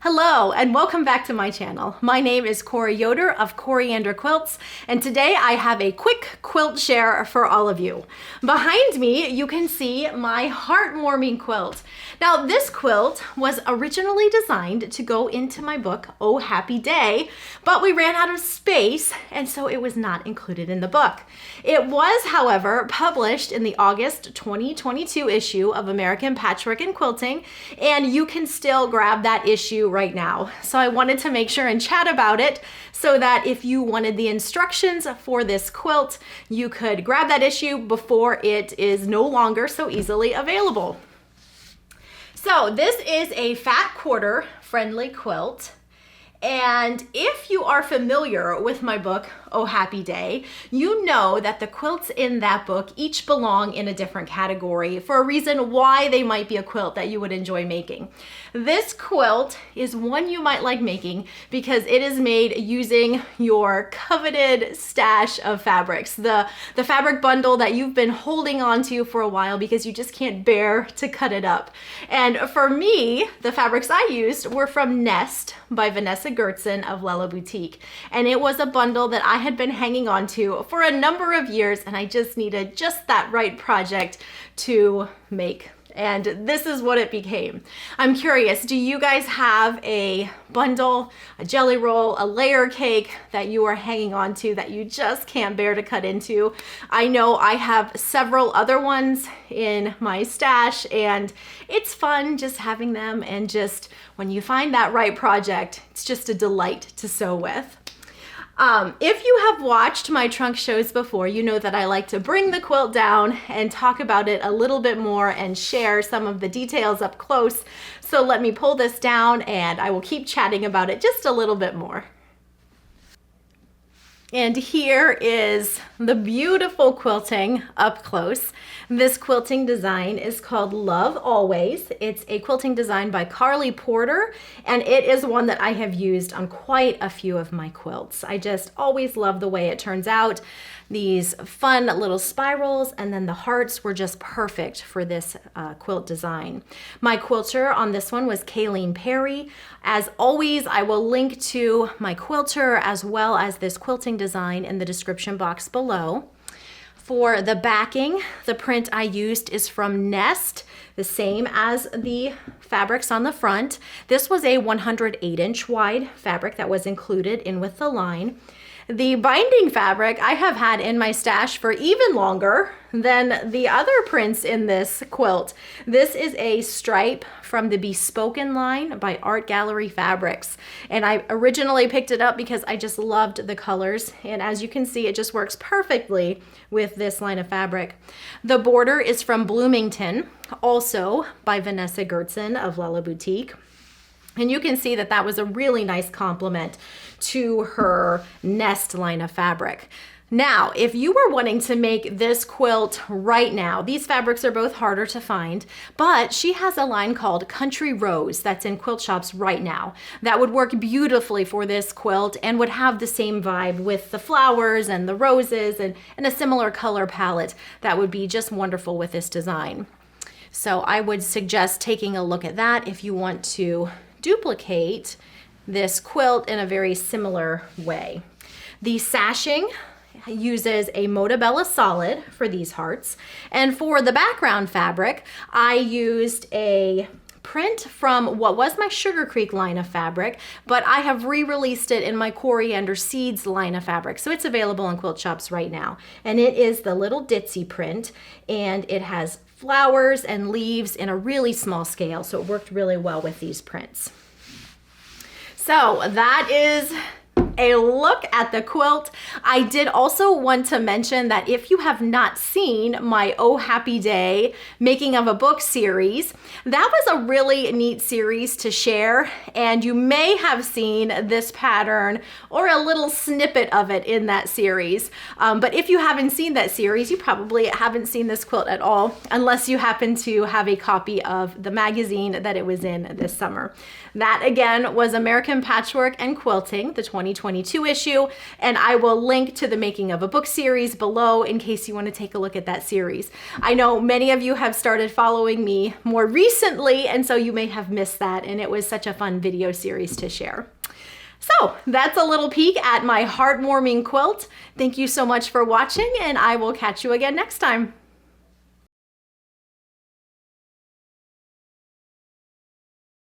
Hello and welcome back to my channel. My name is Cori Yoder of Coriander Quilts, and today I have a quick quilt share for all of you. Behind me you can see my heartwarming quilt. Now this quilt was originally designed to go into my book Oh Happy Day, but we ran out of space and so it was not included in the book. It was, however, published in the August 2022 issue of American Patchwork and Quilting, and you can still grab that issue right now. So I wanted to make sure and chat about it so that if you wanted the instructions for this quilt, you could grab that issue before it is no longer so easily available. So this is a fat quarter friendly quilt. And if you are familiar with my book, Oh Happy Day, you know that the quilts in that book each belong in a different category for a reason why they might be a quilt that you would enjoy making. This quilt is one you might like making because it is made using your coveted stash of fabrics, the fabric bundle that you've been holding on to for a while because you just can't bear to cut it up. And for me, the fabrics I used were from Nest by Vanessa Goertzen of Lella Boutique. And it was a bundle that I had been hanging on to for a number of years, and I just needed just that right project to make. And this is what it became. I'm curious, do you guys have a bundle, a jelly roll, a layer cake that you are hanging on to that you just can't bear to cut into? I know I have several other ones in my stash, and it's fun just having them, and just when you find that right project, it's just a delight to sew with. If you have watched my trunk shows before, you know that I like to bring the quilt down and talk about it a little bit more and share some of the details up close. So let me pull this down and I will keep chatting about it just a little bit more. And here is the beautiful quilting up close. This quilting design is called Love Always. It's a quilting design by Carly Porter, and it is one that I have used on quite a few of my quilts. I just always love the way it turns out. These fun little spirals, and then the hearts were just perfect for this quilt design. My quilter on this one was Kayleen Perry. As always, I will link to my quilter as well as this quilting design in the description box below. For the backing, the print I used is from Nest, the same as the fabrics on the front. This was a 108-inch wide fabric that was included in with the line. The binding fabric I have had in my stash for even longer than the other prints in this quilt. This is a stripe from the Bespoken line by Art Gallery Fabrics. And I originally picked it up because I just loved the colors. And as you can see, it just works perfectly with this line of fabric. The border is from Bloomington, also by Vanessa Goertzen of Lella Boutique. And you can see that that was a really nice complement to her Nest line of fabric. Now, if you were wanting to make this quilt right now, these fabrics are both harder to find, but she has a line called Country Rose that's in quilt shops right now that would work beautifully for this quilt and would have the same vibe with the flowers and the roses and a similar color palette that would be just wonderful with this design. So I would suggest taking a look at that if you want to duplicate this quilt in a very similar way. The sashing uses a Motabella solid for these hearts, and for the background fabric I used a print from what was my Sugar Creek line of fabric, but I have re-released it in my Coriander Seeds line of fabric, so it's available in quilt shops right now. And it is the little ditzy print, and it has flowers and leaves in a really small scale, so it worked really well with these prints. So that is a look at the quilt. I did also want to mention that if you have not seen my Oh Happy Day Making of a Book series, that was a really neat series to share, and you may have seen this pattern or a little snippet of it in that series. But if you haven't seen that series, you probably haven't seen this quilt at all, unless you happen to have a copy of the magazine that it was in this summer. That again was American Patchwork and Quilting, the 2020 2022 issue, and I will link to the Making of a Book series below in case you want to take a look at that series. I know many of you have started following me more recently, and so you may have missed that, and it was such a fun video series to share. So that's a little peek at my heartwarming quilt. Thank you so much for watching, and I will catch you again next time.